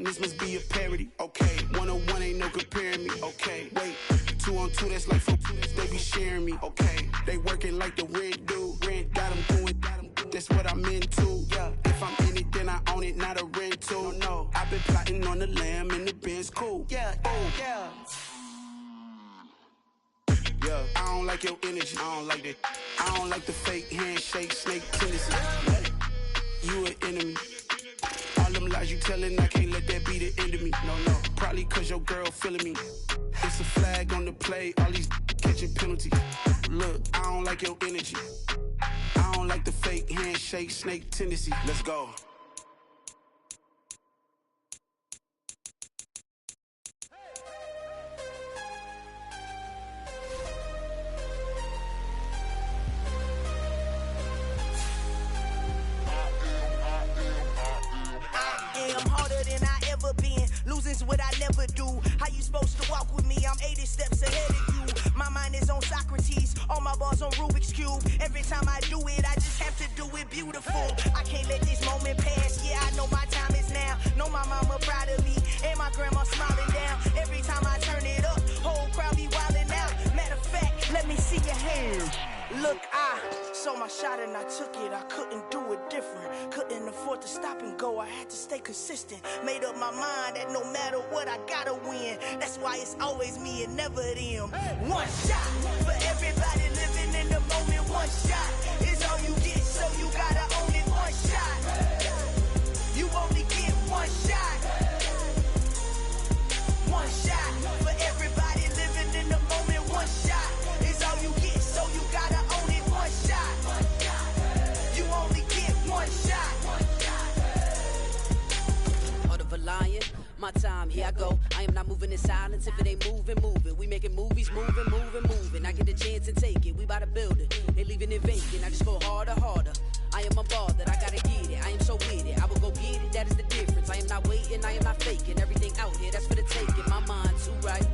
this must be a parody. Okay, 1-on-1 ain't no comparing me. Okay, wait, 2-on-2, that's like 4, they be sharing me. Okay, they working like the rent do. Rent got them doing, that's what I'm into. Yeah, if I'm in it, then I own it, not a rental. No, I've been plotting on the lamb and the Benz cool. Yeah, oh, yeah. Yeah, I don't like your energy, I don't like that. I don't like the fake handshake, snake tendency. You an enemy. All them lies you telling, I can't let that be the end of me. No, probably cause your girl feeling me. It's a flag on the play, all these catching penalties. Look, I don't like your energy. I don't like the fake handshake, snake tendency. Let's go. Losing's what I never do. How you supposed to walk with me? I'm 80 steps ahead of you. My mind is on Socrates, all my bars on Rubik's Cube. Every time I do it, I just have to do it beautiful. I can't let this moment pass. Yeah, I know my time is now. Know my mama proud of me, and my grandma smiling down. Every time I turn it up, whole crowd be wildin' out. Matter of fact, let me see your hands. Look, I saw my shot and I took it. I couldn't do it different. Couldn't afford to stop and go. I had to stay consistent. Made up my mind that no matter what, I gotta win. That's why it's always me and never them. One shot for everybody living in the moment. One shot is all you get, so you gotta own it. One shot. You only get one shot. One shot for everybody living in the moment. One shot is all you get, so you gotta own it. One shot. You only get one shot. Heart of a lion, my time, here I go. I am not moving in silence. If it ain't moving, move it. We making movies, moving. I get a chance and take it. We bout to build it. They leaving it vacant. I just go harder. I am a ball that I gotta get it. I am so with it. I will go get it. That is the difference. I am not waiting. I am not faking. Everything out here, that's for the taking. My mind too right.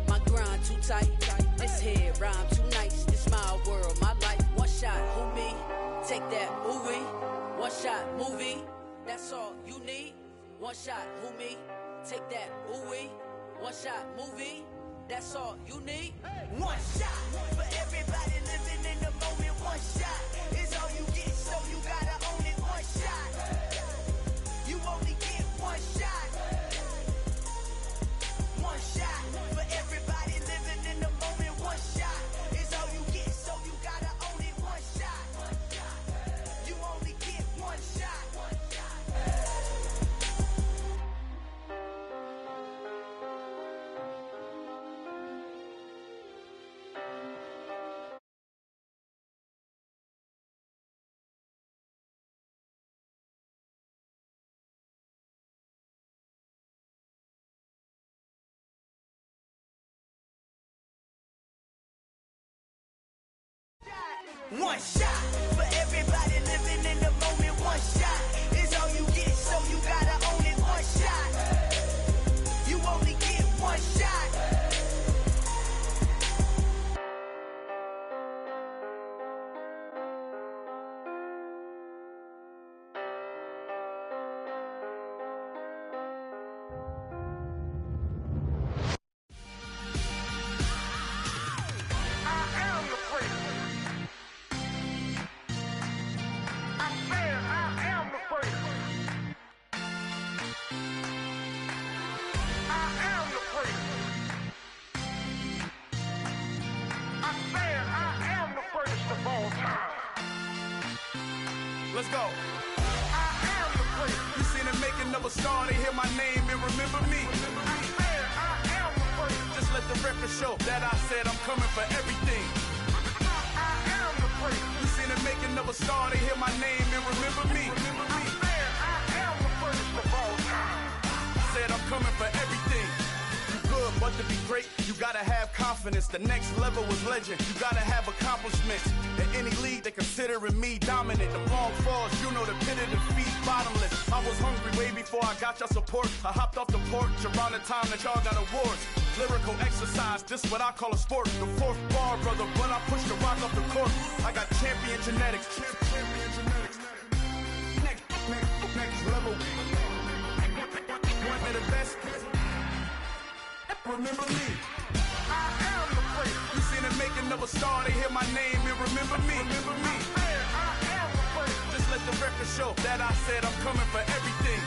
My grind too tight. This here rhyme too nice. This my world, my life. One shot, who me? Take that, who we? One shot, movie. That's all you need. One shot, who me? Take that, who we? One shot, movie. That's all you need. One shot for everybody living in the moment. One shot is all you get, so you gotta own it. One shot. You only get one shot. One shot for everybody living in the moment. One shot is all you get, so you gotta own it. One shot. You only get one shot. One shot for everybody living in the moment. One shot is all you get, so you gotta own it. One shot. You only get one shot. Let's go. I am the prince. You seen the making of a star, they hear my name and remember me. I am the prince. Just let the record show that I said I'm coming for everything. I am the prince. You seen the making of a star, they hear my name and remember me. I am the prince of all time. Said I'm coming for everything. Good, but to be great, you gotta have confidence. The next level was legend. You gotta have accomplishments. In any league, they considering me dominant. The long falls, you know the pit of defeat, bottomless. I was hungry way before I got your support. I hopped off the porch around the time that y'all got awards. Lyrical exercise, this what I call a sport. The fourth bar, brother, but I push the rock off the court. I got champion genetics. Next level. One of the Remember me. I am the prince. You seen the making of a star, they hear my name and remember me. Remember me. I am the prince. Just let the record show that I said I'm coming for everything.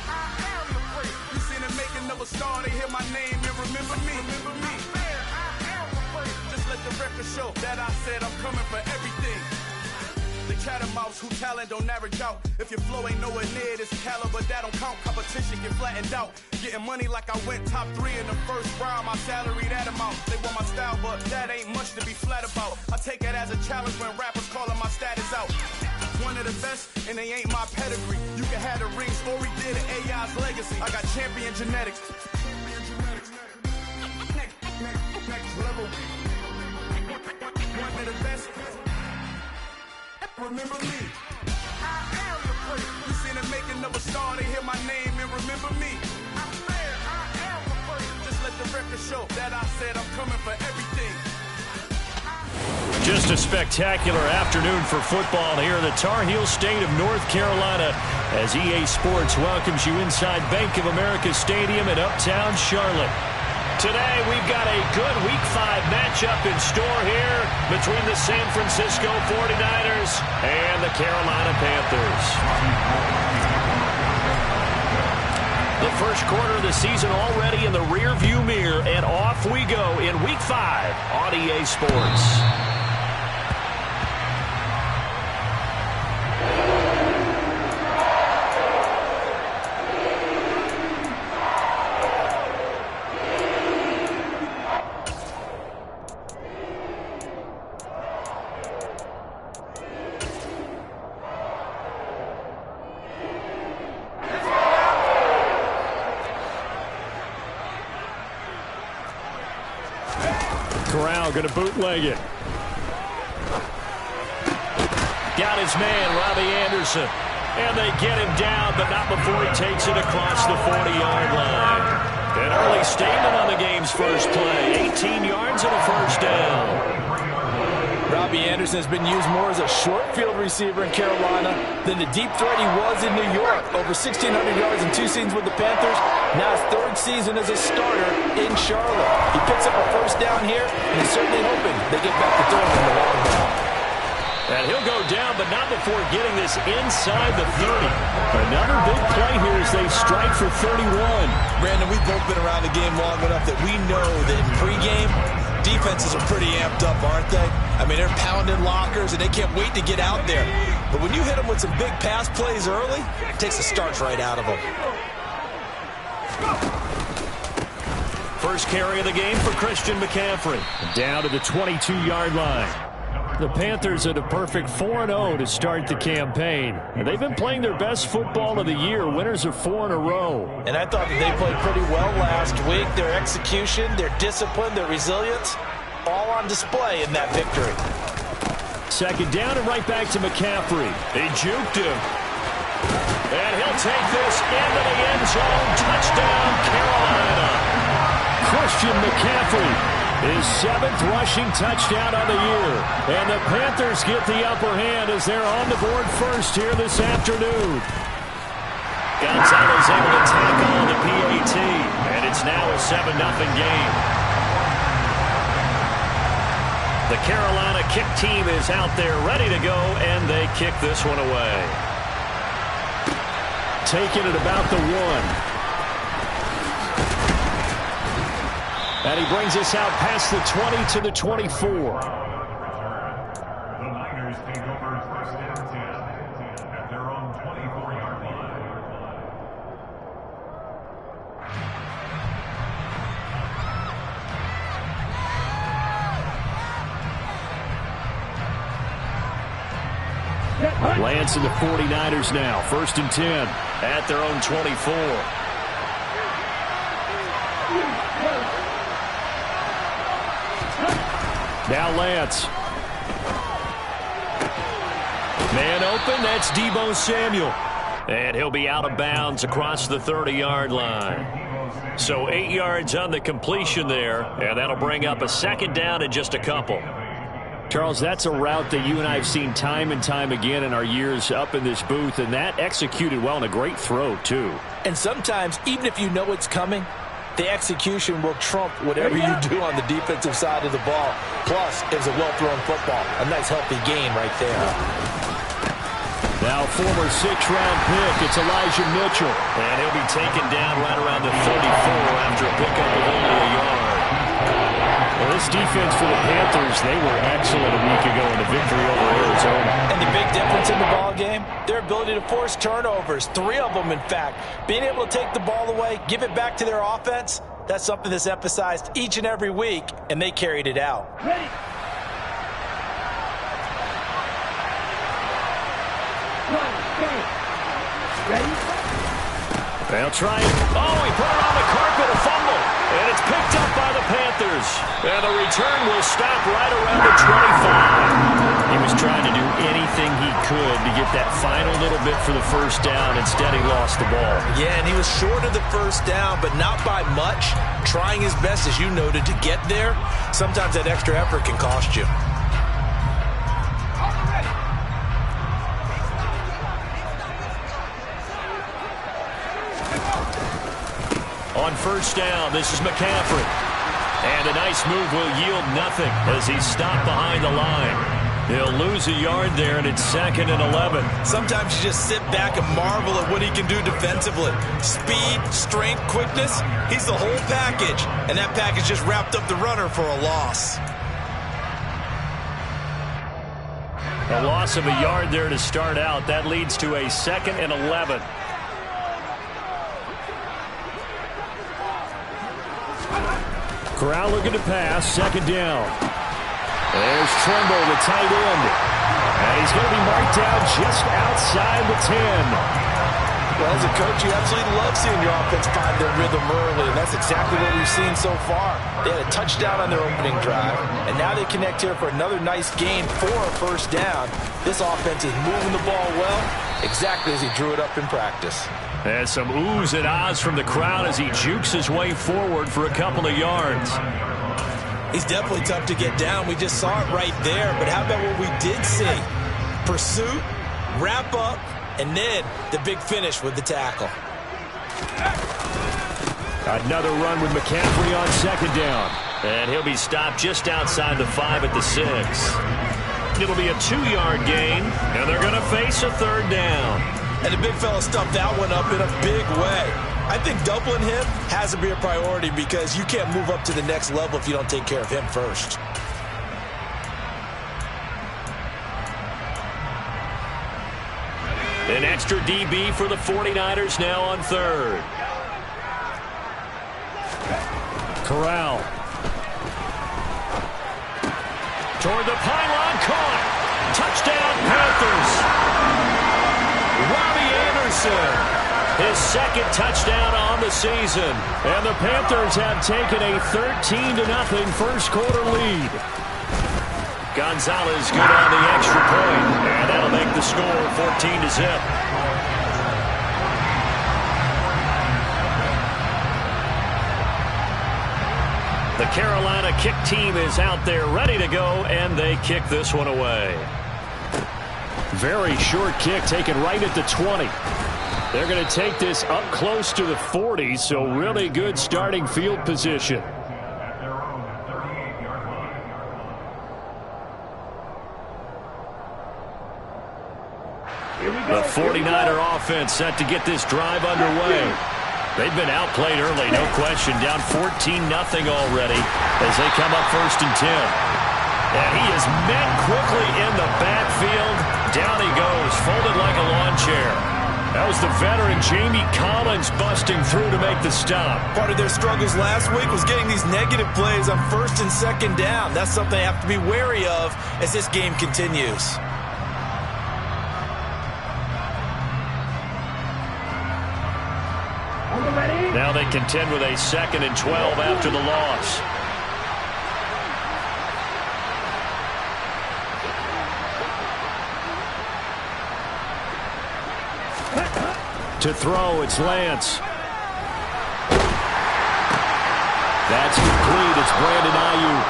I am the prince. You seen the making of a star, they hear my name and remember me. Remember me. I am the prince. Just let the record show that I said I'm coming for everything. The catamounts who talent don't average out. If your flow ain't nowhere near this caliber, that don't count. Competition get flattened out. Getting money like I went top 3 in the first round. My salary that amount. They want my style, but that ain't much to be flat about. I take it as a challenge when rappers calling my status out. One of the best, and they ain't my pedigree. You can have the ring, story did it, AI's legacy. I got champion genetics. Next level. One of the best. Remember me. I am the prince. You seen the making of a star, they hear my name and remember me. I said I am the prince. Just let the record show that I said I'm coming for everything. Just a spectacular afternoon for football here in the Tar Heel state of North Carolina as EA Sports welcomes you inside Bank of America Stadium in Uptown Charlotte. Today, we've got a good Week 5 matchup in store here between the San Francisco 49ers and the Carolina Panthers. The first quarter of the season already in the rearview mirror, and off we go in Week 5 on EA Sports. Going to bootleg it. Got his man, Robbie Anderson. And they get him down, but not before he takes it across the 40-yard line. An early statement on the game's first play. 18 yards and a first down. Robbie Anderson has been used more as a short field receiver in Carolina than the deep threat he was in New York. Over 1,600 yards in 2 seasons with the Panthers. Now his 3rd season as a starter in Charlotte. He picks up a first down here, and he's certainly hoping they get back to throwing in the long ball. And he'll go down, but not before getting this inside the 30. Another big play here as they strike for 31. Brandon, we've both been around the game long enough that we know that in pregame, defenses are pretty amped up, aren't they? I mean, they're pounding lockers, and they can't wait to get out there. But when you hit them with some big pass plays early, it takes the starch right out of them. First carry of the game for Christian McCaffrey. Down to the 22-yard line. The Panthers at a perfect 4-0 to start the campaign. And they've been playing their best football of the year. Winners of 4 in a row. And I thought that they played pretty well last week. Their execution, their discipline, their resilience, all on display in that victory. Second down and right back to McCaffrey. They juked him. And he'll take this into the end zone. Touchdown, Carolina. Christian McCaffrey, his 7th rushing touchdown on the year. And the Panthers get the upper hand as they're on the board first here this afternoon. Gonzalez able to tackle on the PAT. And it's now a 7-0 game. The Carolina kick team is out there ready to go, and they kick this one away. Taking it about the 1. And he brings us out past the 20 to the 24. The Niners take over first and 10 at their own 24-yard line. Lance and the 49ers now. First and 10 at their own 24. Now Lance. Man open, that's Deebo Samuel. And he'll be out of bounds across the 30-yard line. So 8 yards on the completion there, and that'll bring up a second down in just a couple. Charles, that's a route that you and I have seen time and time again in our years up in this booth, and that executed well and a great throw, too. And sometimes, even if you know it's coming, the execution will trump whatever you do on the defensive side of the ball. Plus, it was a well-thrown football. A nice, healthy gain right there. Now, former 6th-round pick, it's Elijah Mitchell. And he'll be taken down right around the 34 after a pickup of only a yard. Well, this defense for the Panthers, they were excellent a week ago in the victory over Arizona. And the big difference in the ball game, their ability to force turnovers, 3 of them, in fact. Being able to take the ball away, give it back to their offense, that's something that's emphasized each and every week, and they carried it out. Ready. Ready? They'll try it. Oh, he put it on the carpet, a fumble. And it's picked up by the Panthers. And the return will stop right around the 25. He was trying to do anything he could to get that final little bit for the first down. Instead, he lost the ball. Yeah, and he was short of the first down, but not by much. Trying his best, as you noted, to get there. Sometimes that extra effort can cost you. On first down, this is McCaffrey. And a nice move will yield nothing as he's stopped behind the line. He'll lose a yard there, and it's 2nd and 11. Sometimes you just sit back and marvel at what he can do defensively. Speed, strength, quickness, he's the whole package. And that package just wrapped up the runner for a loss. A loss of a yard there to start out. That leads to a 2nd and 11. Corral looking to pass, 2nd down. There's Tremble, the tight end. And he's going to be marked down just outside the 10. Well, as a coach, you absolutely love seeing your offense find their rhythm early, and that's exactly what we've seen so far. They had a touchdown on their opening drive, and now they connect here for another nice gain for a first down. This offense is moving the ball well, exactly as he drew it up in practice. And some oohs and ahs from the crowd as he jukes his way forward for a couple of yards. He's definitely tough to get down. We just saw it right there. But how about what we did see? Pursuit, wrap up, and then the big finish with the tackle. Another run with McCaffrey on 2nd down. And he'll be stopped just outside the 5 at the 6. It'll be a 2-yard gain, and they're going to face a 3rd down. And the big fella stuffed that one up in a big way. I think doubling him has to be a priority because you can't move up to the next level if you don't take care of him first. An extra DB for the 49ers now on 3rd. Corral. Toward the pylon, caught. Touchdown, Panthers. Robbie Anderson, his 2nd touchdown on the season. And the Panthers have taken a 13-0 first-quarter lead. Gonzalez good on the extra point, and that'll make the score 14-0. The Carolina kick team is out there ready to go, and they kick this one away. Very short kick taken right at the 20. They're going to take this up close to the 40, so really good starting field position. The 49er offense set to get this drive underway. They've been outplayed early, no question. Down 14-0 already as they come up 1st and 10. And he is met quickly in the backfield. Down he goes, folded like a lawn chair. That was the veteran Jamie Collins busting through to make the stop. Part of their struggles last week was getting these negative plays on 1st and 2nd down. That's something they have to be wary of as this game continues. Now they contend with a 2nd and 12 after the loss. To throw, it's Lance. That's complete. It's Brandon Ayuk.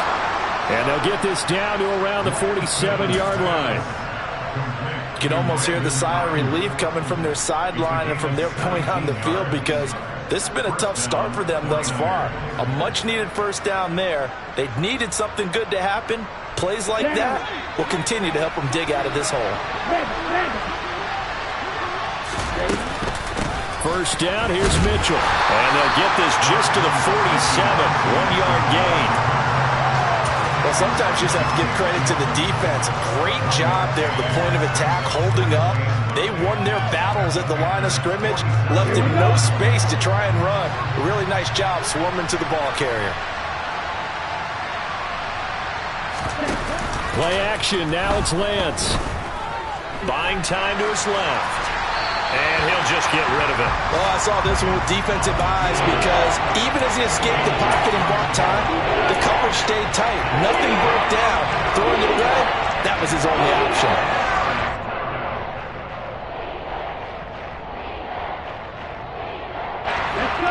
And they'll get this down to around the 47-yard line. You can almost hear the sigh of relief coming from their sideline and from their point on the field because This has been a tough start for them thus far. A much-needed first down there. They needed something good to happen. Plays like that will continue to help them dig out of this hole. First down, here's Mitchell. And they'll get this just to the 47, 1-yard gain. Well, sometimes you just have to give credit to the defense. Great job there at the point of attack, holding up. They won their battles at the line of scrimmage, left him no space to try and run. A really nice job swarming to the ball carrier. Play action, now it's Lance. Buying time to his left. And he'll just get rid of it. Well, I saw this one with defensive eyes because even as he escaped the pocket and bought time, the coverage stayed tight. Nothing broke down. Throwing it away, that was his only option.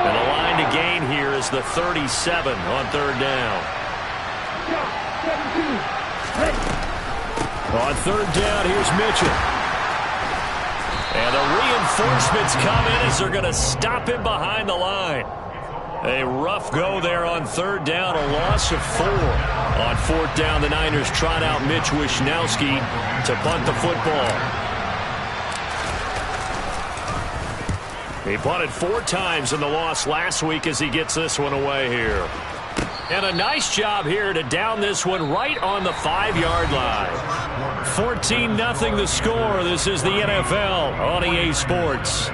And the line to gain here is the 37 on third down. On third down, here's Mitchell. And the reinforcements come in as they're going to stop him behind the line. A rough go there on third down, a loss of 4. On fourth down, the Niners trot out Mitch Wishnowski to punt the football. He punted 4 times in the loss last week as he gets this one away here. And a nice job here to down this one right on the 5-yard line. 14-0 the score. This is the NFL on EA Sports.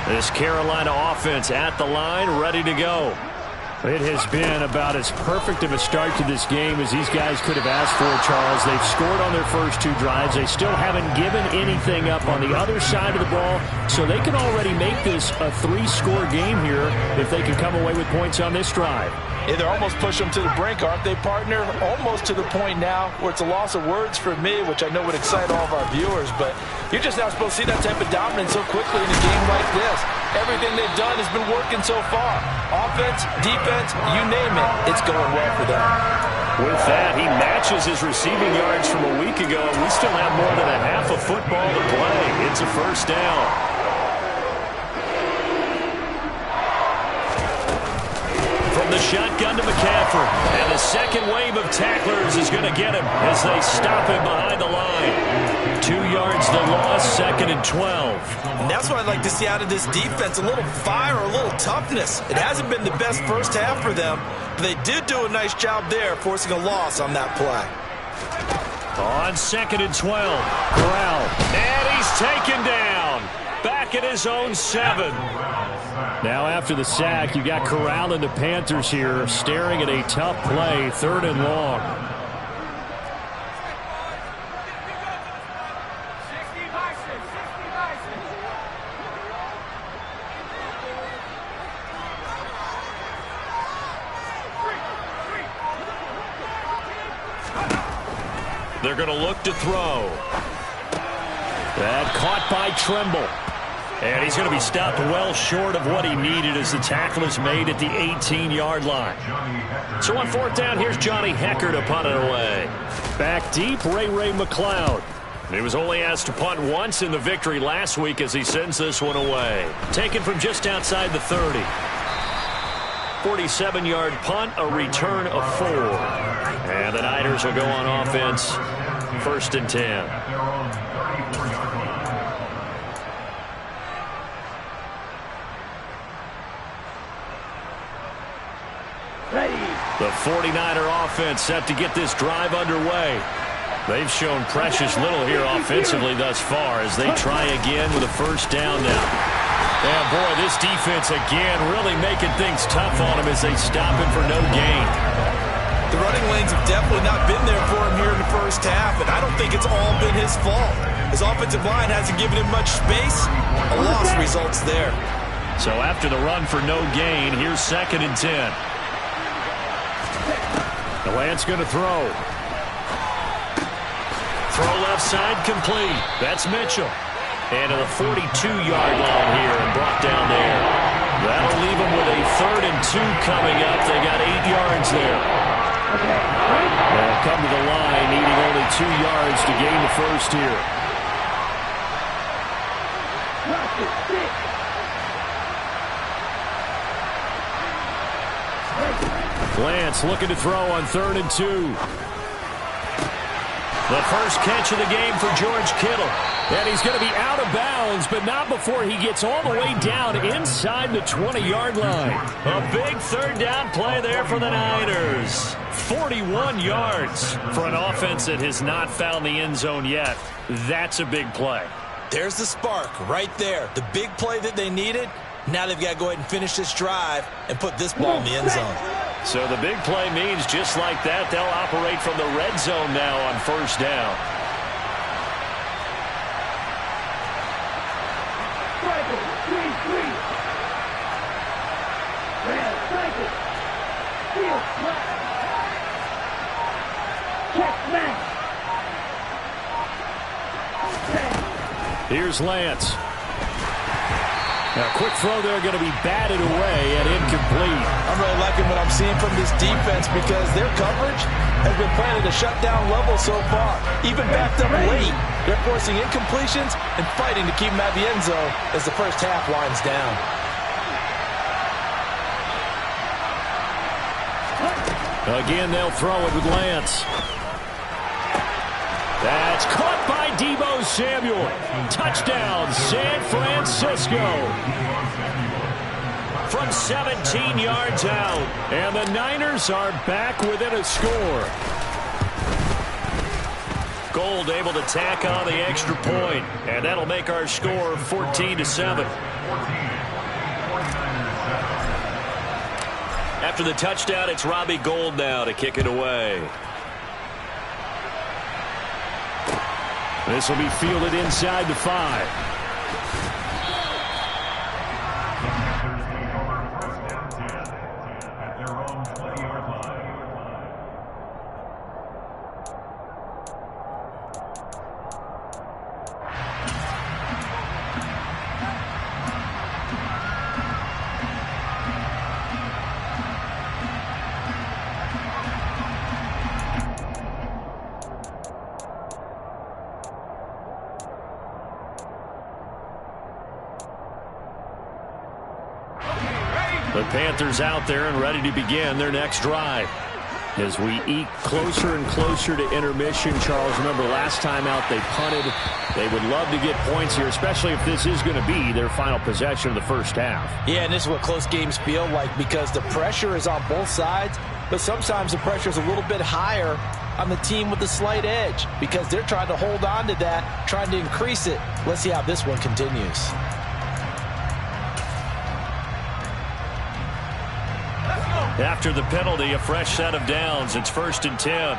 This Carolina offense at the line, ready to go. It has been about as perfect of a start to this game as these guys could have asked for, Charles. They've scored on their first 2 drives. They still haven't given anything up on the other side of the ball, so they can already make this a 3-score game here if they can come away with points on this drive. Yeah, they're almost pushing them to the brink, aren't they, partner? Almost to the point now where it's a loss of words for me, which I know would excite all of our viewers, but you're just not supposed to see that type of dominance so quickly in a game like this. Everything they've done has been working so far. Offense, defense, you name it, it's going well for them. With that, he matches his receiving yards from a week ago. We still have more than a half of football to play. It's a first down. From the shotgun to McCaffrey. And the second wave of tacklers is going to get him as they stop him behind the line. 2 yards the loss, 2nd and 12. And that's what I'd like to see out of this defense, a little fire, a little toughness. It hasn't been the best first half for them, but they did do a nice job there, forcing a loss on that play. On 2nd and 12, Corral. And he's taken down. Back at his own 7. Now after the sack, you got Corral and the Panthers here staring at a tough play, 3rd and long. They're going to look to throw. That caught by Tremble. And he's going to be stopped well short of what he needed as the tackle is made at the 18-yard line. So on 4th down, here's Johnny Hecker to punt it away. Back deep, Ray McLeod. He was only asked to punt once in the victory last week as he sends this one away. Taken from just outside the 30. 47-yard punt, a return of 4. And the Niners will go on offense, 1st and 10. The 49er offense set to get this drive underway. They've shown precious little here offensively thus far as they try again with a first down now. And boy, this defense again really making things tough on him as they stop him for no gain. The running lanes have definitely not been there for him here in the first half, and I don't think it's all been his fault. His offensive line hasn't given him much space. A loss results there. So after the run for no gain, here's 2nd and 10. The Lance going to throw. Throw left side complete. That's Mitchell. And to the 42-yard line here and brought down there. That'll leave them with a 3rd and 2 coming up. They got 8 yards there. They'll come to the line, needing only 2 yards to gain the first here. Lance looking to throw on 3rd and 2. The first catch of the game for George Kittle. And he's going to be out of bounds, but not before he gets all the way down inside the 20-yard line. A big 3rd down play there for the Niners. 41 yards for an offense that has not found the end zone yet. That's a big play. There's the spark right there. The big play that they needed. Now they've got to go ahead and finish this drive and put this ball in the end zone. So the big play means just like that, they'll operate from the red zone now on 1st down. Here's Lance. Now, a quick throw there going to be batted away and incomplete. I'm really liking what I'm seeing from this defense because their coverage has been playing at a shutdown level so far. Even backed up late, they're forcing incompletions and fighting to keep them at the end zone as the first half winds down. Again, they'll throw it with Lance. That's caught by Deebo Samuel. Touchdown, San Francisco. From 17 yards out. And the Niners are back within a score. Gold able to tack on the extra point. And that'll make our score 14-7. After the touchdown, it's Robbie Gould now to kick it away. This will be fielded inside the 5. At their own 20-yard line. The Panthers out there and ready to begin their next drive. As we eke closer and closer to intermission, Charles, remember last time out they punted. They would love to get points here, especially if this is going to be their final possession of the first half. Yeah, and this is what close games feel like because the pressure is on both sides, but sometimes the pressure is a little bit higher on the team with the slight edge because they're trying to hold on to that, trying to increase it. Let's see how this one continues. After the penalty, a fresh set of downs. It's 1st and 10.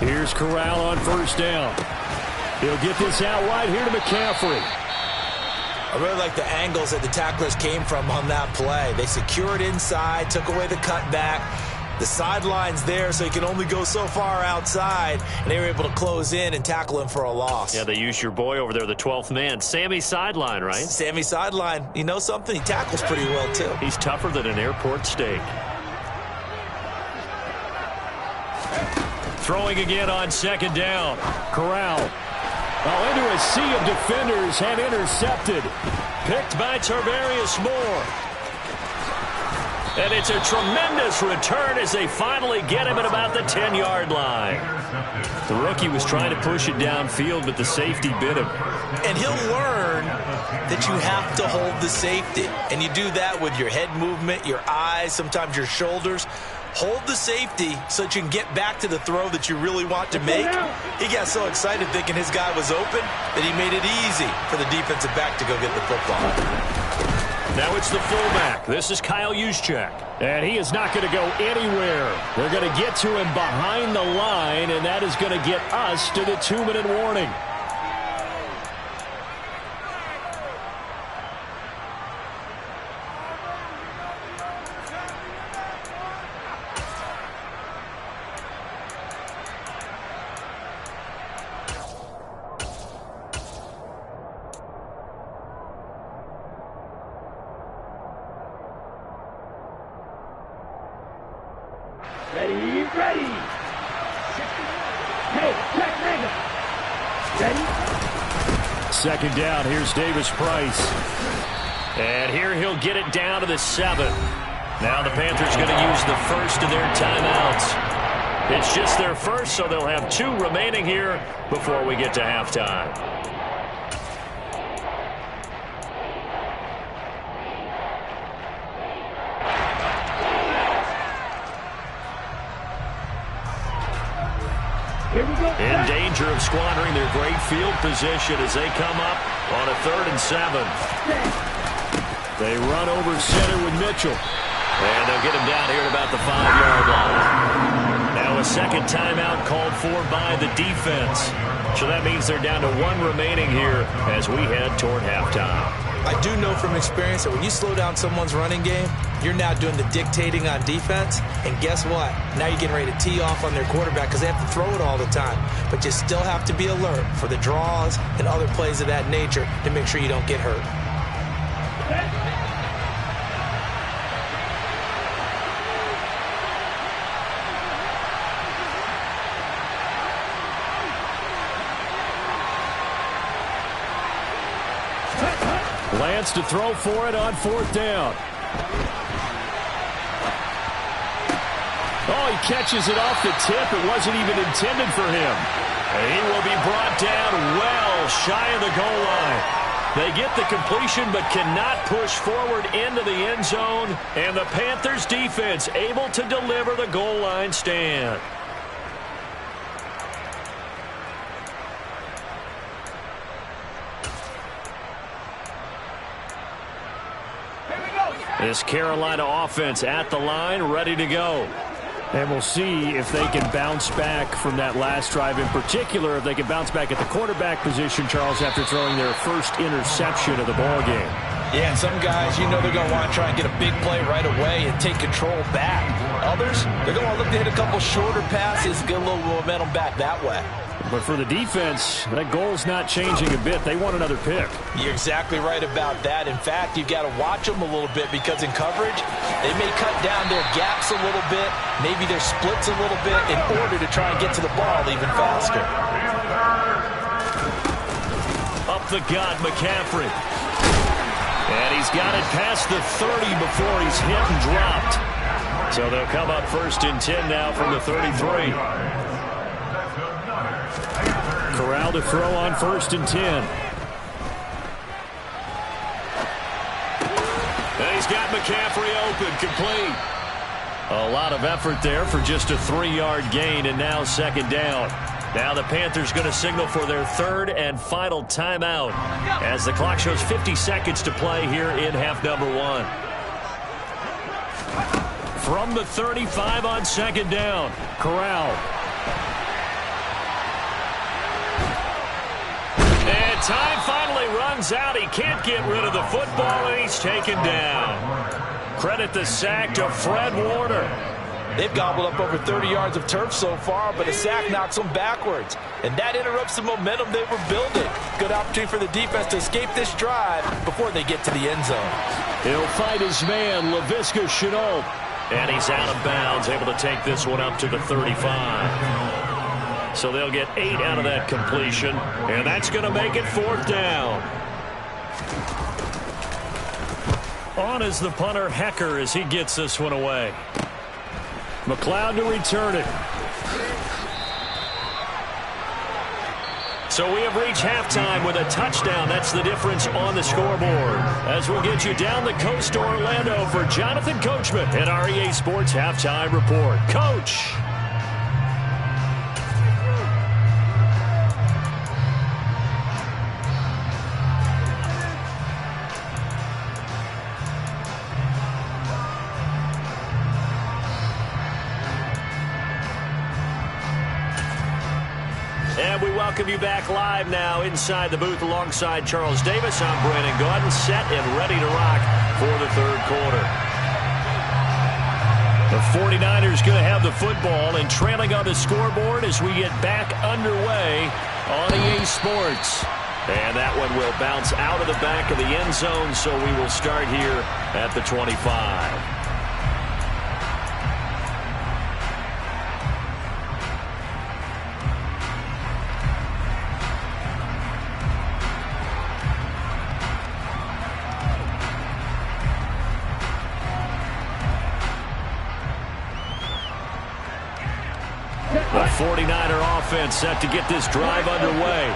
Here's Corral on 1st down. He'll get this out wide here to McCaffrey. I really like the angles that the tacklers came from on that play. They secured inside, took away the cutback. The sideline's there, so he can only go so far outside, and they were able to close in and tackle him for a loss. Yeah, they used your boy over there, the 12th man. Sammy Sideline, right? Sammy Sideline. You know something? He tackles pretty well, too. He's tougher than an airport steak. Throwing again on 2nd down. Corral. Into a sea of defenders and intercepted. Picked by Tarvarius Moore. And it's a tremendous return as they finally get him at about the 10-yard line. The rookie was trying to push it downfield, but the safety bit him. And he'll learn that you have to hold the safety. And you do that with your head movement, your eyes, sometimes your shoulders. Hold the safety so that you can get back to the throw that you really want to make. He got so excited thinking his guy was open that he made it easy for the defensive back to go get the football. Now it's the fullback. This is Kyle Juszczyk. And he is not going to go anywhere. They're going to get to him behind the line, and that is going to get us to the 2-minute warning. Ready. Hey, check, nigga. Ready? Second down, here's Davis Price. And here he'll get it down to the 7. Now the Panthers going to use the first of their timeouts. It's just their first, so they'll have 2 remaining here before we get to halftime. In danger of squandering their great field position as they come up on a 3rd and 7. They run over center with Mitchell. And they'll get him down here at about the 5-yard line. Now a second timeout called for by the defense. So that means they're down to 1 remaining here as we head toward halftime. I do know from experience that when you slow down someone's running game, you're now doing the dictating on defense. And guess what? Now you're getting ready to tee off on their quarterback because they have to throw it all the time. But you still have to be alert for the draws and other plays of that nature to make sure you don't get hurt. Lance to throw for it on 4th down. Oh, he catches it off the tip. It wasn't even intended for him. And he will be brought down well shy of the goal line. They get the completion but cannot push forward into the end zone. And the Panthers defense able to deliver the goal line stand. This Carolina offense at the line, ready to go. And we'll see if they can bounce back from that last drive. In particular, if they can bounce back at the quarterback position, Charles, after throwing their first interception of the ball game. Yeah, and some guys, you know they're going to want to try and get a big play right away and take control back. Others, they're going to look to hit a couple shorter passes, get a little momentum back that way. But for the defense, that goal's not changing a bit. They want another pick. You're exactly right about that. In fact, you've got to watch them a little bit because in coverage, they may cut down their gaps a little bit, maybe their splits a little bit in order to try and get to the ball even faster. Up the gut, McCaffrey. And he's got it past the 30 before he's hit and dropped. So they'll come up 1st and 10 now from the 33. Corral to throw on 1st and 10. And he's got McCaffrey open, complete. A lot of effort there for just a 3-yard gain, and now 2nd down. Now the Panthers going to signal for their 3rd and final timeout as the clock shows 50 seconds to play here in half number 1. From the 35 on 2nd down, Corral. And time finally runs out. He can't get rid of the football, and he's taken down. Credit the sack to Fred Warner. They've gobbled up over 30 yards of turf so far, but a sack knocks them backwards. And that interrupts the momentum they were building. Good opportunity for the defense to escape this drive before they get to the end zone. He'll fight his man, Laviska Shenault. And he's out of bounds, able to take this one up to the 35. So they'll get 8 out of that completion, and that's going to make it 4th down. On is the punter, Hecker, as he gets this one away. McLeod to return it. So we have reached halftime with a touchdown. That's the difference on the scoreboard. As we'll get you down the coast to Orlando for Jonathan Coachman at our EA Sports Halftime Report. Coach. welcome you back live now inside the booth alongside Charles Davis. I'm Brandon Gaudin, set and ready to rock for the third quarter. The 49ers going to have the football and trailing on the scoreboard as we get back underway on EA Sports. And that one will bounce out of the back of the end zone, so we will start here at the 25. The 49er offense set to get this drive underway.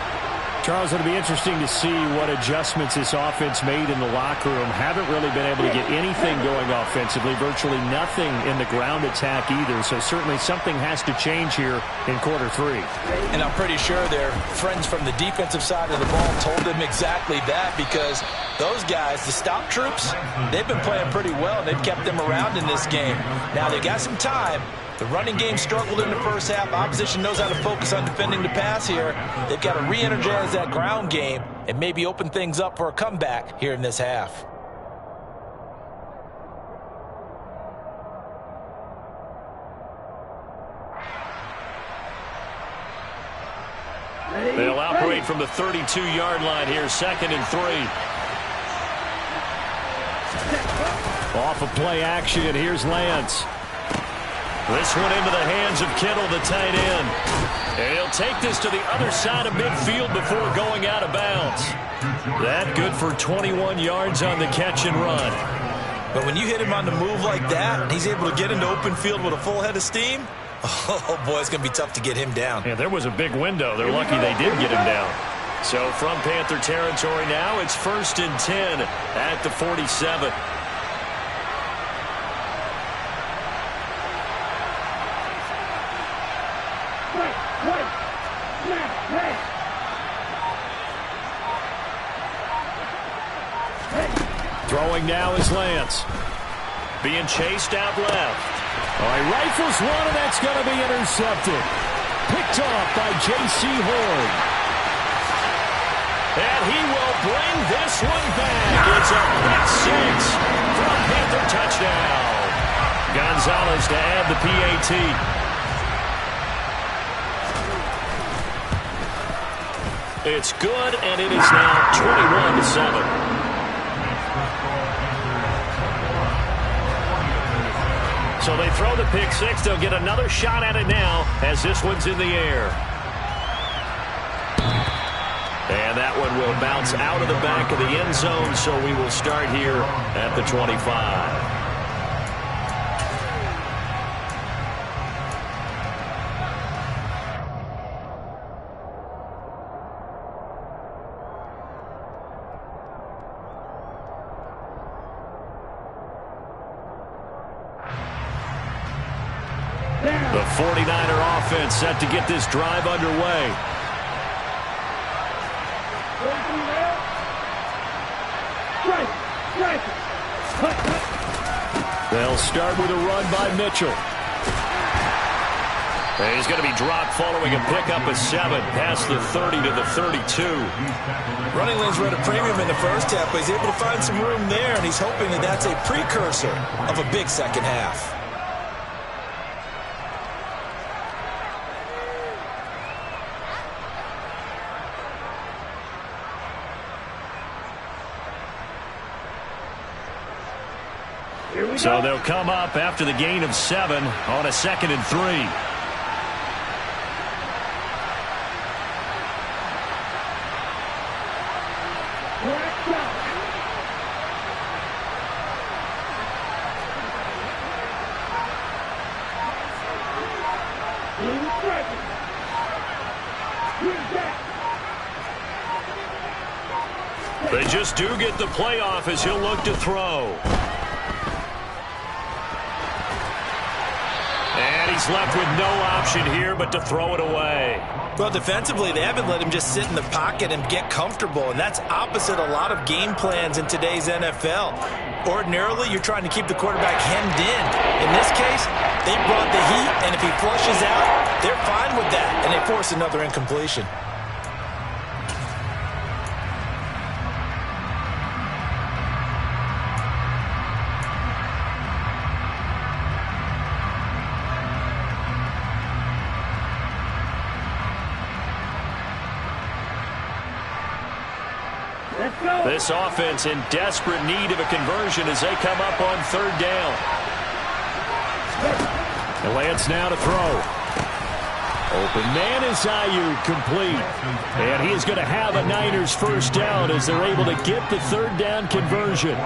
Charles, it'll be interesting to see what adjustments this offense made in the locker room. Haven't really been able to get anything going offensively, virtually nothing in the ground attack either. So certainly something has to change here in quarter three. And I'm pretty sure their friends from the defensive side of the ball told them exactly that, because those guys, the stop troops, they've been playing pretty well, and they've kept them around in this game. Now they got some time. The running game struggled in the first half. Opposition knows how to focus on defending the pass here. They've got to re-energize that ground game and maybe open things up for a comeback here in this half. They'll operate from the 32-yard line here, 2nd and 3. Off of play action, and here's Lance. This one into the hands of Kittle, the tight end. And he'll take this to the other side of midfield before going out of bounds. That good for 21 yards on the catch and run. But when you hit him on the move like that, and he's able to get into open field with a full head of steam, oh boy, it's going to be tough to get him down. Yeah, there was a big window. They're lucky they did get him down. So from Panther territory now, it's 1st and 10 at the 47. Throwing now is Lance. Being chased out left. All right, rifles one, and that's going to be intercepted. Picked off by J.C. Horn. And he will bring this one back. It's a pick six for a Panther touchdown. Gonzalez to add the PAT. It's good, and it is now 21-7. So they throw the pick six. They'll get another shot at it now as this one's in the air. And that one will bounce out of the back of the end zone, so we will start here at the 25. The 49er offense set to get this drive underway. They'll start with a run by Mitchell. And he's going to be dropped following a pickup of 7 past the 30 to the 32. Running lanes were at a premium in the first half, but he's able to find some room there, and he's hoping that that's a precursor of a big second half. So they'll come up after the gain of 7 on a 2nd and 3. They just do get the playoff as he'll look to throw. And he's left with no option here but to throw it away. Well, defensively, they haven't let him just sit in the pocket and get comfortable, and that's opposite a lot of game plans in today's NFL. Ordinarily, you're trying to keep the quarterback hemmed in. In this case, they brought the heat, and if he flushes out, they're fine with that, and they force another incompletion. Let's go. This offense in desperate need of a conversion as they come up on third down. And Lance now to throw. Open man is Ayuk, complete. And he is going to have a Niners first down as they're able to get the third down conversion.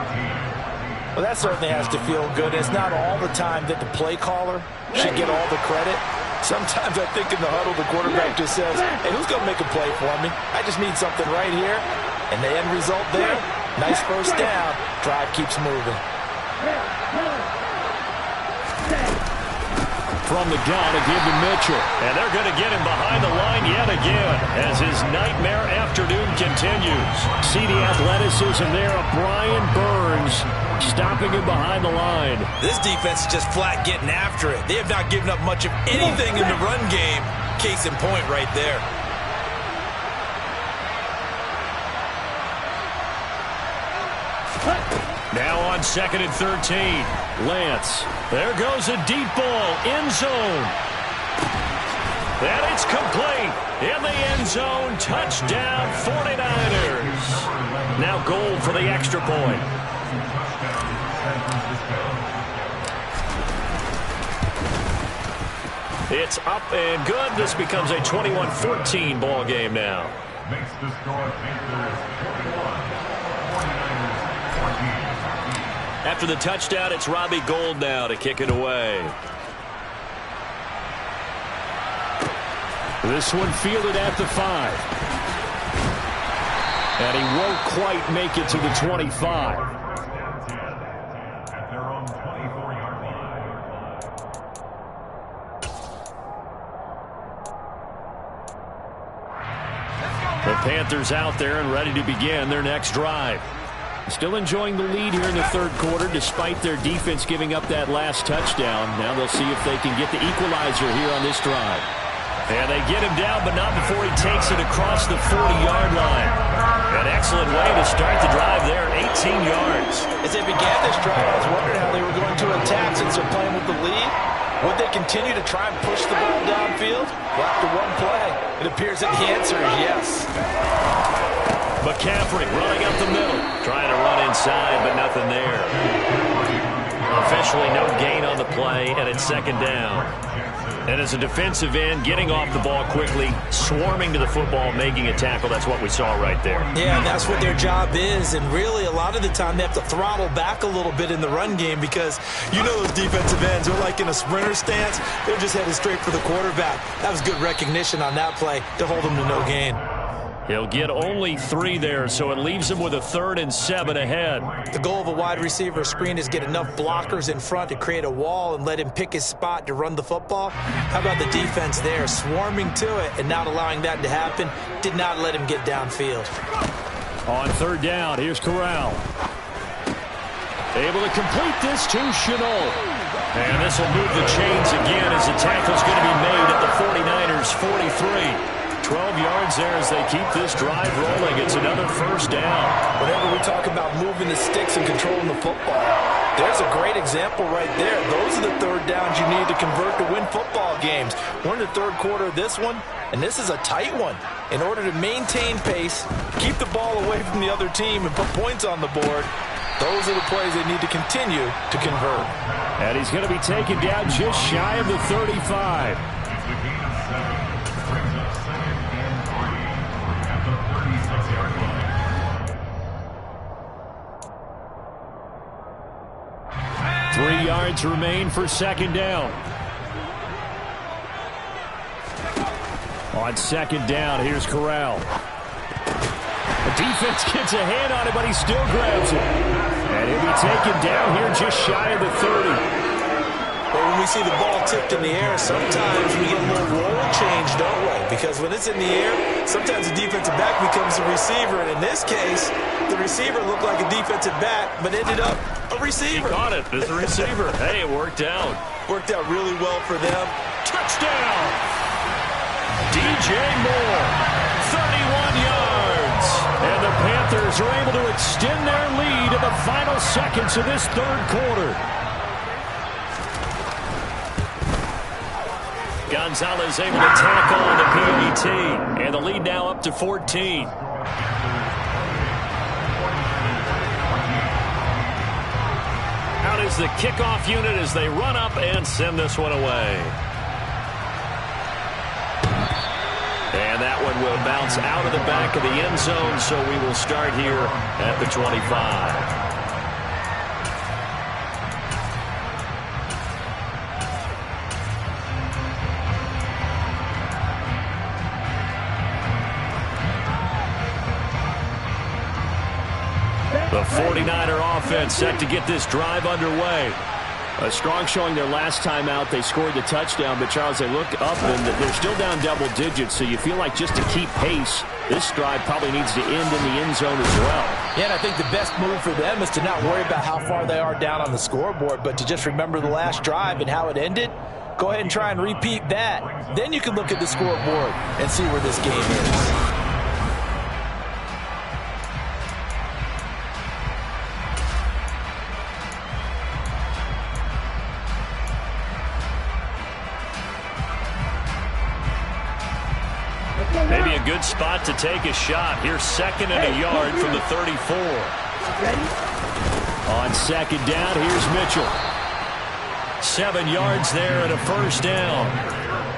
Well, that certainly has to feel good. It's not all the time that the play caller should get all the credit. Sometimes I think in the huddle the quarterback just says, hey, who's going to make a play for me? I just need something right here. And the end result there, nice first down. Drive keeps moving. From the gun, a give to Mitchell. And they're going to get him behind the line yet again as his nightmare afternoon continues. See the athleticism there of Brian Burns stopping him behind the line. This defense is just flat getting after it. They have not given up much of anything in the run game. Case in point right there. Now on 2nd and 13. Lance. There goes a deep ball. End zone. And it's complete. In the end zone. Touchdown 49ers. Now goal for the extra point. It's up and good. This becomes a 21-14 ball game now. Makes the score Panthers 21, 49ers 14. After the touchdown, it's Robbie Gould now to kick it away. This one fielded at the 5. And he won't quite make it to the 25. At their own 24-yard line. The Panthers out there and ready to begin their next drive. Still enjoying the lead here in the third quarter despite their defense giving up that last touchdown. Now they'll see if they can get the equalizer here on this drive. And they get him down, but not before he takes it across the 40-yard line. An excellent way to start the drive there, 18 yards. As they began this drive, I was wondering how they were going to attack since they're playing with the lead. Would they continue to try and push the ball downfield? Well, after one play, it appears that the answer is yes. McCaffrey running up the middle, trying to run inside, but nothing there. Officially no gain on the play, and it's second down. And as a defensive end, getting off the ball quickly, swarming to the football, making a tackle, that's what we saw right there. Yeah, and that's what their job is, and really a lot of the time they have to throttle back a little bit in the run game because you know those defensive ends are like in a sprinter stance. They're just headed straight for the quarterback. That was good recognition on that play to hold them to no gain. He'll get only 3 there, so it leaves him with a 3rd and 7 ahead. The goal of a wide receiver screen is get enough blockers in front to create a wall and let him pick his spot to run the football. How about the defense there, swarming to it and not allowing that to happen? Did not let him get downfield. On 3rd down, here's Corral. Able to complete this to Chenault. And this will move the chains again as the tackle's going to be made at the 49ers' 43. 12 yards there as they keep this drive rolling. It's another first down. Whenever we talk about moving the sticks and controlling the football, there's a great example right there. Those are the third downs you need to convert to win football games. We're in the third quarter of this one, and this is a tight one. In order to maintain pace, keep the ball away from the other team, and put points on the board, those are the plays they need to continue to convert. And he's going to be taken down just shy of the 35. Three yards remain for second down. On second down, here's Corral. The defense gets a hand on it, but he still grabs it. And he'll be taken down here just shy of the 30. But when we see the ball tipped in the air, sometimes we get a little roll change, don't we? Because when it's in the air, sometimes the defensive back becomes the receiver. And in this case, the receiver looked like a defensive back, but ended up a receiver. He caught it as a receiver. Hey, it worked out. Worked out really well for them. Touchdown! DJ Moore, 31 yards. And the Panthers are able to extend their lead in the final seconds of this third quarter. Gonzalez able to tackle the PAT. And the lead now up to 14. the kickoff unit as they run up and send this one away. And that one will bounce out of the back of the end zone, so we will start here at the 25. The 49er offense set to get this drive underway. A strong showing their last time out. They scored the touchdown, but Charles, they look up and they're still down double digits, so you feel like just to keep pace, this drive probably needs to end in the end zone as well. Yeah, and I think the best move for them is to not worry about how far they are down on the scoreboard, but to just remember the last drive and how it ended. Go ahead and try and repeat that. Then you can look at the scoreboard and see where this game is. Maybe a good spot to take a shot. Here's 2nd and a yard from the 34. On 2nd down, here's Mitchell. 7 yards there and a first down.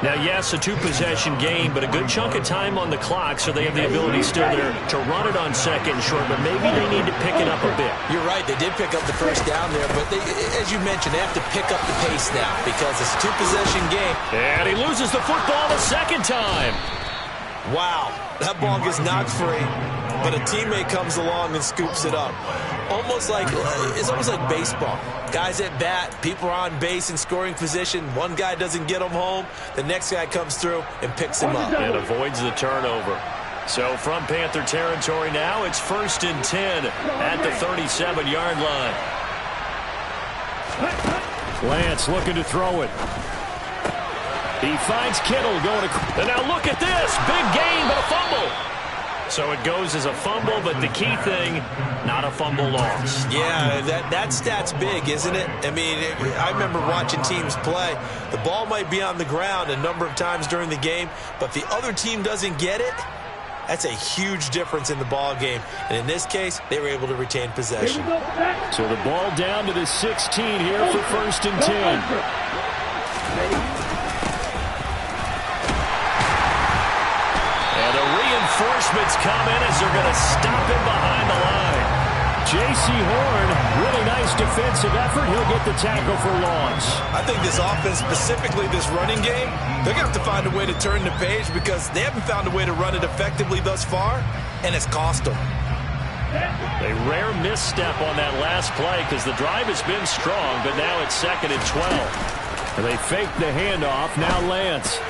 Now, yes, a 2-possession game, but a good chunk of time on the clock, so they have the ability still there to run it on 2nd and short, but maybe they need to pick it up a bit. You're right. They did pick up the first down there, but as you mentioned, they have to pick up the pace now because it's a 2-possession game. And he loses the football the second time. Wow, that ball gets knocked free, but a teammate comes along and scoops it up. It's almost like baseball. Guys at bat, people are on base in scoring position. One guy doesn't get him home. The next guy comes through and picks him up. And avoids the turnover. So from Panther territory now, it's 1st and 10 at the 37-yard line. Lance looking to throw it. He finds Kittle going to... And now look at this. Big gain, but a fumble. So it goes as a fumble, but the key thing, not a fumble loss. Yeah, that stat's big, isn't it? I mean, I remember watching teams play. The ball might be on the ground a number of times during the game, but the other team doesn't get it. That's a huge difference in the ball game. And in this case, they were able to retain possession. So the ball down to the 16 here for 1st and 10. Reinforcements come in as they're going to stop him behind the line. J.C. Horn, really nice defensive effort. He'll get the tackle for loss. I think this offense, specifically this running game, they're going to have to find a way to turn the page because they haven't found a way to run it effectively thus far, and it's cost them. A rare misstep on that last play because the drive has been strong, but now it's 2nd and 12. And they fake the handoff. Now Lance.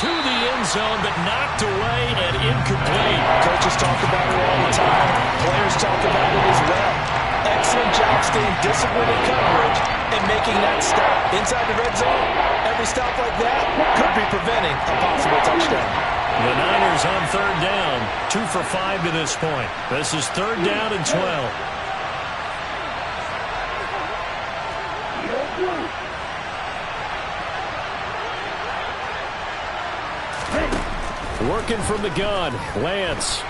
To the end zone, but knocked away and incomplete. Coaches talk about it all the time. Players talk about it as well. Excellent job staying disciplined in coverage and making that stop. Inside the red zone, every stop like that could be preventing a possible touchdown. The Niners on 3rd down. 2 for 5 to this point. This is 3rd down and 12. Working from the gun, Lance.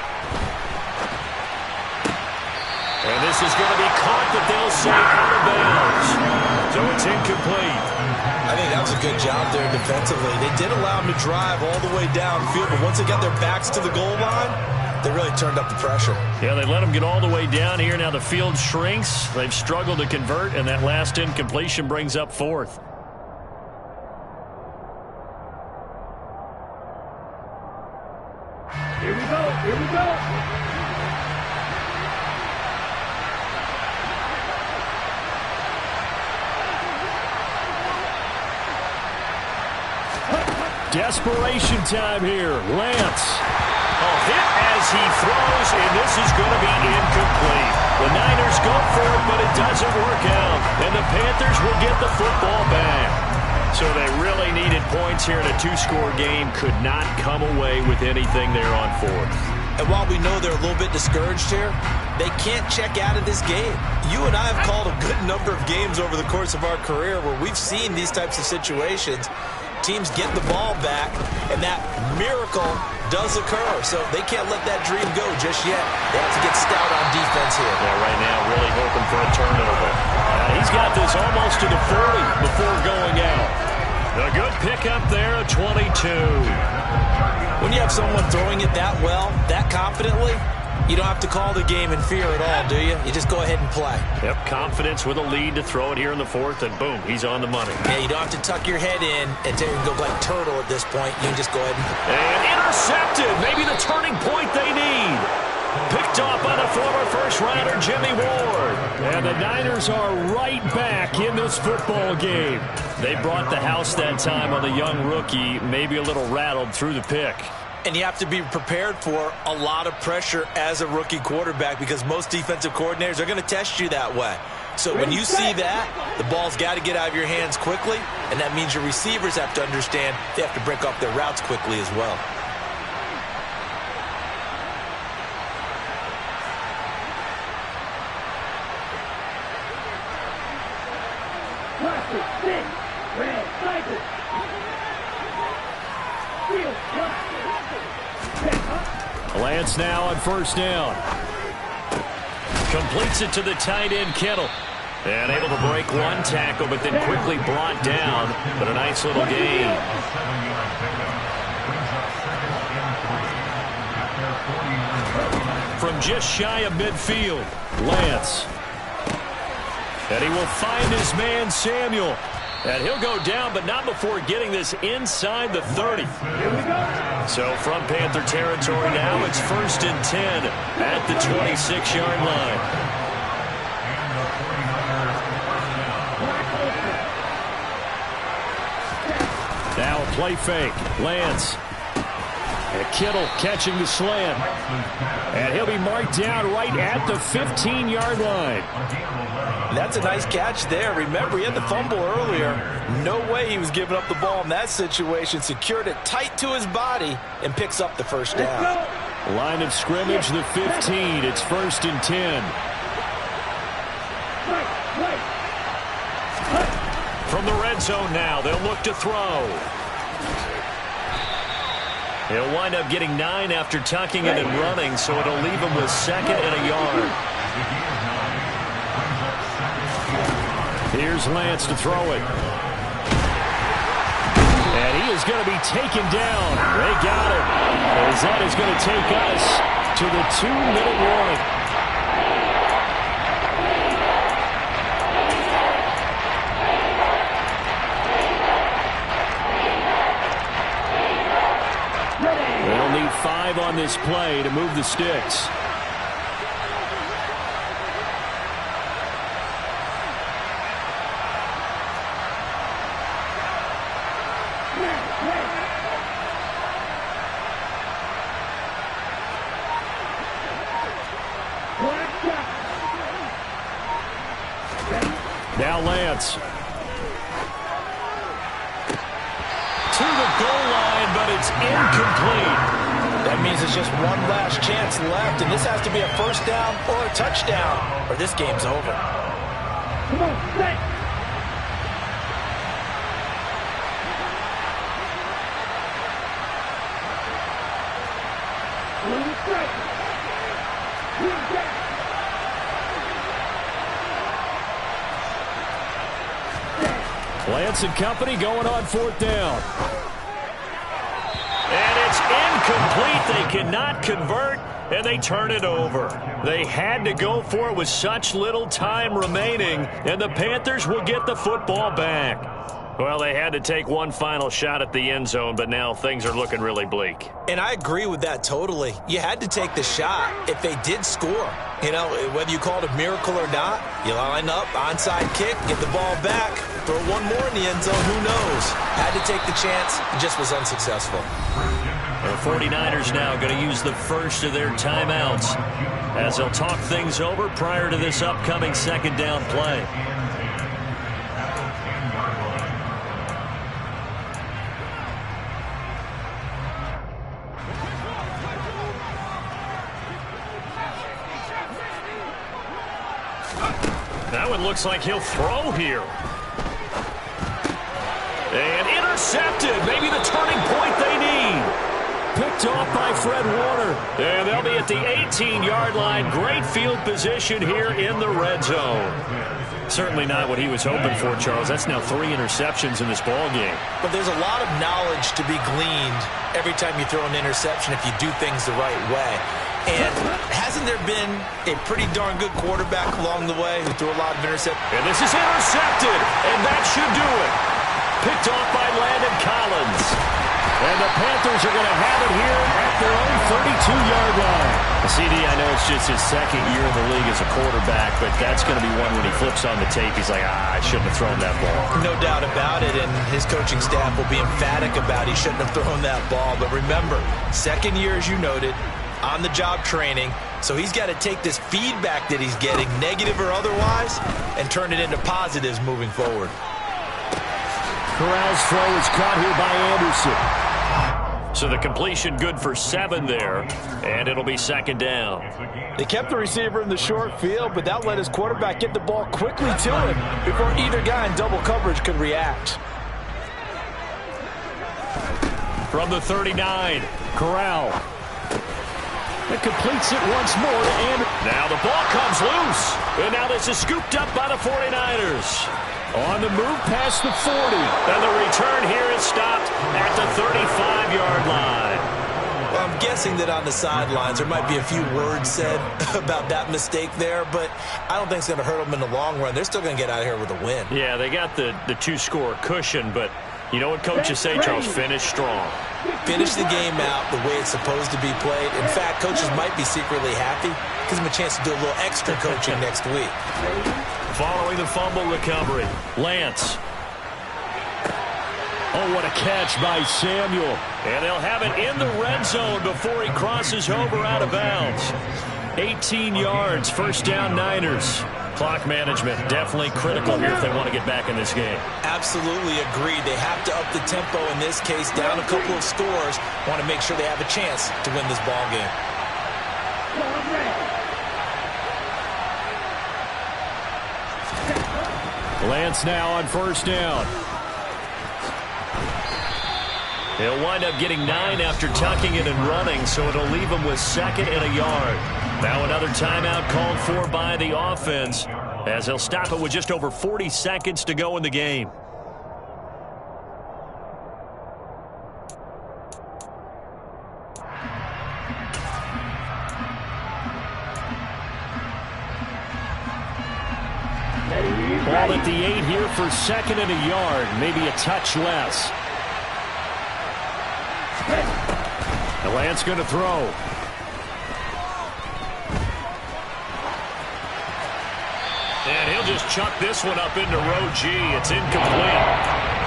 And this is going to be caught, but they'll say out of bounds. So it's incomplete. I think that was a good job there defensively. They did allow them to drive all the way downfield, but once they got their backs to the goal line, they really turned up the pressure. Yeah, they let them get all the way down here. Now the field shrinks. They've struggled to convert, and that last incompletion brings up 4th. Here we go. Here we go. Desperation time here. Lance. A hit as he throws, and this is going to be incomplete. The Niners go for it, but it doesn't work out. And the Panthers will get the football back. So they really needed points here in a 2-score game. Could not come away with anything there on 4th. And while we know they're a little bit discouraged here, they can't check out of this game. You and I have called a good number of games over the course of our career where we've seen these types of situations. teams get the ball back, and that miracle does occur. So they can't let that dream go just yet. They have to get stout on defense here. Yeah, right now really hoping for a turnover. He's got this almost to the 40 before going out. A good pickup there at 22. When you have someone throwing it that well, that confidently, you don't have to call the game in fear at all, do you? You just go ahead and play. Yep, confidence with a lead to throw it here in the fourth, and boom, he's on the money. Yeah, you don't have to tuck your head in and go like turtle at this point. You can just go ahead and intercepted. Maybe the turning point they need. Picked off by the former first-rounder Jimmy Ward. And the Niners are right back in this football game. They brought the house that time on the young rookie, maybe a little rattled through the pick. And you have to be prepared for a lot of pressure as a rookie quarterback because most defensive coordinators are going to test you that way. So when you see that, the ball's got to get out of your hands quickly, and that means your receivers have to understand they have to break off their routes quickly as well. Lance now on first down. Completes it to the tight end, Kittle. And able to break one tackle, but then quickly brought down. But a nice little gain. From just shy of midfield, Lance. And he will find his man, Samuel. And he'll go down, but not before getting this inside the 30. So from Panther territory now, it's 1st and 10 at the 26-yard line. Now a play fake. Lance. And Kittle catching the slant. And he'll be marked down right at the 15-yard line. That's a nice catch there. Remember, he had the fumble earlier. No way he was giving up the ball in that situation. Secured it tight to his body and picks up the first down. Line of scrimmage, the 15. It's 1st and 10. From the red zone now, they'll look to throw. He'll wind up getting 9 after tucking it and running, so it'll leave him with 2nd and a yard. Here's Lance to throw it. And he is going to be taken down. They got him. As that is going to take us to the 2-minute warning. They'll need 5 on this play to move the sticks. Now Lance. To the goal line, but it's incomplete. That means it's just one last chance left, and this has to be a first down or a touchdown, or this game's over. Come on, set. Lance and company going on 4th down. And it's incomplete. They cannot convert, and they turn it over. They had to go for it with such little time remaining, and the Panthers will get the football back. Well, they had to take one final shot at the end zone, but now things are looking really bleak. And I agree with that totally. You had to take the shot if they did score. You know, whether you call it a miracle or not, you line up, onside kick, get the ball back, throw one more in the end zone, who knows? Had to take the chance, and just was unsuccessful. The 49ers now going to use the first of their timeouts as they'll talk things over prior to this upcoming 2nd down play. That one looks like he'll throw here. And intercepted. Maybe the turning point they need. Picked off by Fred Warner. And they'll be at the 18-yard line. Great field position here in the red zone. Certainly not what he was hoping for, Charles. That's now 3 interceptions in this ball game. But there's a lot of knowledge to be gleaned every time you throw an interception if you do things the right way. And hasn't there been a pretty darn good quarterback along the way who threw a lot of interceptions? And this is intercepted, and that should do it. Picked off by Landon Collins. And the Panthers are going to have it here at their own 32-yard line. CD, I know it's just his second year in the league as a quarterback, but that's going to be one when he flips on the tape. He's like, I shouldn't have thrown that ball. No doubt about it, and his coaching staff will be emphatic about he shouldn't have thrown that ball. But remember, second year, as you noted, on-the-job training, so he's got to take this feedback that he's getting, negative or otherwise, and turn it into positives moving forward. Corral's throw is caught here by Anderson. So the completion good for 7 there, and it'll be second down. They kept the receiver in the short field, but that let his quarterback get the ball quickly to him before either guy in double coverage could react. From the 39, Corral. It completes it once more to Anderson. Now the ball comes loose, and now this is scooped up by the 49ers. On the move past the 40. And the return here is stopped at the 35-yard line. Well, I'm guessing that on the sidelines there might be a few words said about that mistake there, but I don't think it's going to hurt them in the long run. They're still going to get out of here with a win. Yeah, they got the 2-score cushion, but you know what coaches say, Charles? Finish strong. Finish the game out the way it's supposed to be played. In fact, coaches might be secretly happy. Gives them a chance to do a little extra coaching next week. Following the fumble recovery, Lance. Oh, what a catch by Samuel. And they'll have it in the red zone before he crosses over out of bounds. 18 yards, first down Niners. Clock management definitely critical here if they want to get back in this game. Absolutely agreed. They have to up the tempo in this case, down a couple of scores. Want to make sure they have a chance to win this ball game. Lance now on first down. He'll wind up getting 9 after tucking it and running, so it'll leave him with 2nd and a yard. Now another timeout called for by the offense, as they'll stop it with just over 40 seconds to go in the game. Ball at the 8 here for 2nd and a yard, maybe a touch less. The Lance going to throw. And he'll just chuck this one up into row G. It's incomplete.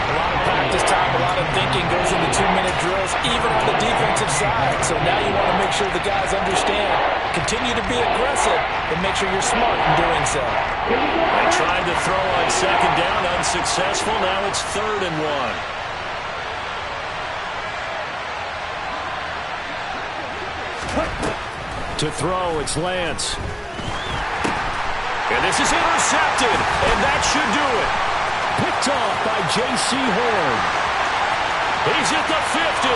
A lot of practice time, a lot of thinking goes into 2-minute drills, even on the defensive side. So now you want to make sure the guys understand. Continue to be aggressive, but make sure you're smart in doing so. They tried to throw on 2nd down, unsuccessful. Now it's 3rd and 1. To throw, it's Lance. And this is intercepted, and that should do it. Picked off by J.C. Horn. He's at the 50,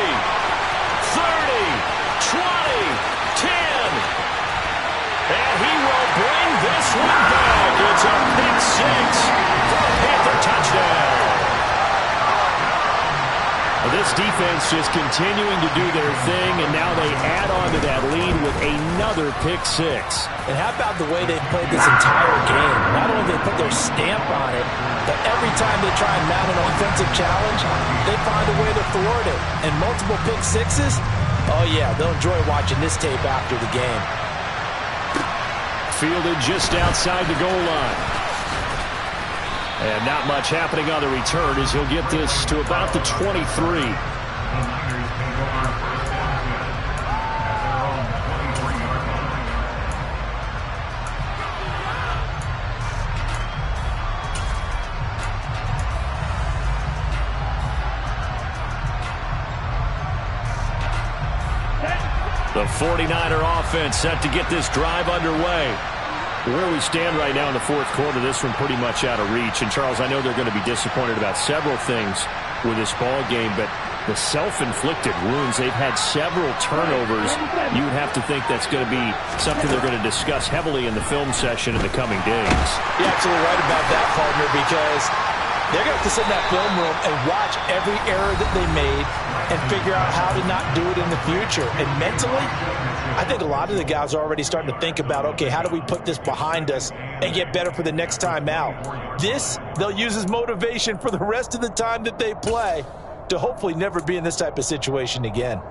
30, 20, 10. And he will bring this one back. It's a pick 6 for the Panther touchdown. This defense just continuing to do their thing, and now they add on to that lead with another pick 6. And how about the way they've played this entire game? Not only did they put their stamp on it, but every time they try and mount an offensive challenge, they find a way to thwart it. And multiple pick 6s, oh yeah, they'll enjoy watching this tape after the game. Fielded just outside the goal line. And not much happening on the return as he'll get this to about the 23. The 49er offense set to get this drive underway. Where we stand right now in the 4th quarter, this one pretty much out of reach. And, Charles, I know they're going to be disappointed about several things. with this ball game, but the self-inflicted wounds, they've had several turnovers. You would have to think that's going to be something they're going to discuss heavily in the film session in the coming days. You're absolutely right about that, partner, because they're going to have to sit in that film room and watch every error that they made and figure out how to not do it in the future. And mentally, I think a lot of the guys are already starting to think about, okay, how do we put this behind us and get better for the next time out? This, they'll use as motivation for the rest of the time that they play to hopefully never be in this type of situation again.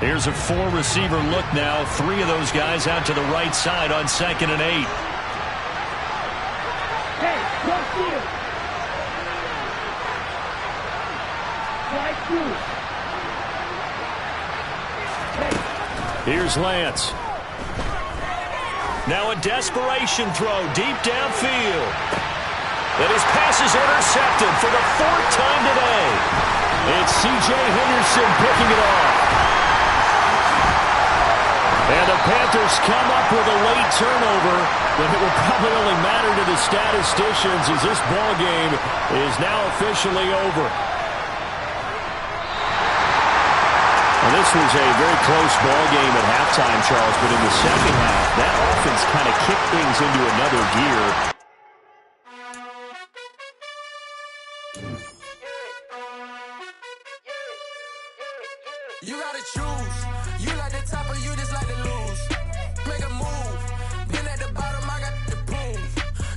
Here's a four-receiver look now. Three of those guys out to the right side on 2nd and 8. Hey, cross field. Right through. Here's Lance. Now a desperation throw deep downfield. And his pass is intercepted for the 4th time today. It's C.J. Henderson picking it off. And the Panthers come up with a late turnover, but it will probably only matter to the statisticians as this ball game is now officially over. Well, this was a very close ball game at halftime, Charles, but in the second half, that offense kind of kicked things into another gear. You gotta choose. You like the top